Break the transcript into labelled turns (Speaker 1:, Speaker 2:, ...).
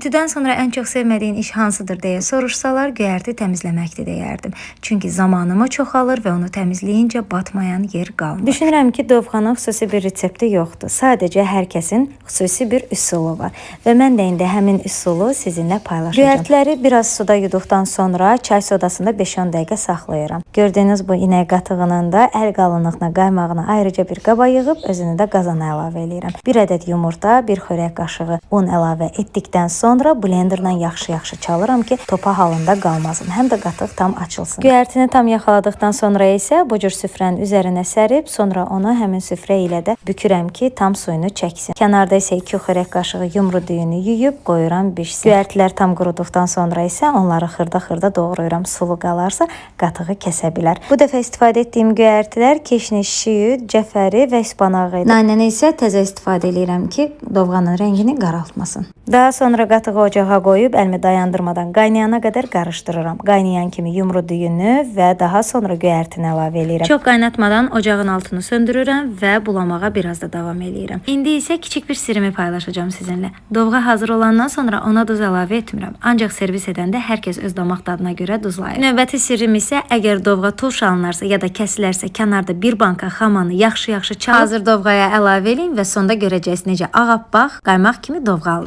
Speaker 1: Ütüdən sonra ən çox sevmədiyin iş hansıdır deyə soruşsalar, göyərti təmizləməkdir deyərdim. Çünki zamanımı çoxalır və onu təmizləyincə batmayan yer qalmır. Düşünürəm ki, dovğanın xüsusi bir resepti yoxdur. Sadəcə hər kəsin xüsusi bir üsulu var və mən də indi həmin üsulu sizinlə paylaşacağam. Göyərtiləri biraz suda yuduqdan sonra çay sodasında 5-10 dəqiqə saxlayıram. Gördüyünüz bu inək qatığının da əl qalınlığına, qaymağına ayrıca bir qaba yığıb özünü də qazana əlavə edirəm. 1 ədəd yumurta, 1 xörək qaşığı un əlavə etdikdən sonra blenderla yaxşı-yaxşı çalıram ki, topa halında qalmasın. Həm də qatıq tam açılsın. Göyərtini tam yaxaladıqdan sonra isə bu cür süfrənin üzərinə sərib, sonra onu həmin süfrə ilə də bükürəm ki, tam suyunu çəksin. Kənarda isə 2 xörək qaşığı yumru düyünü yuyub qoyuram bişsin. Göyərtilər tam quruduqdan sonra isə onları xırda-xırda doğrayıram. Sulu qalarsa qatığı kəsə bilər. Bu dəfə istifadə etdiyim göyərtilər keşniş, şiüd, cəfəri və ispanağı idi. Nanəni isə təzə istifadə edirəm ki, dovğanın rəngini qaraltmasın. Daha sonra qatığı ocağa qoyub əlimi dayandırmadan qaynayana qədər qarışdırıram. Qaynayan kimi yumru düyünü və daha sonra göyərtini əlavə edirəm. Çox qaynatmadan ocağın altını söndürürəm və bulamağa biraz da davam edirəm. İndi isə kiçik bir sirrimi paylaşacağım sizinlə. Dovğa hazır olandan sonra ona duz əlavə etmirəm. Ancaq servis edəndə hər kəs öz damaq dadına görə duzlayır. Növbəti sirrim isə əgər dovğa turş alınarsa ya da kəsilərsə kənarda bir banka xamanı yaxşı-yaxşı çalıb hazır dovğaya əlavə edin və sonda görəcəksiniz necə ağappaq qaymaq kimi dovğa alır.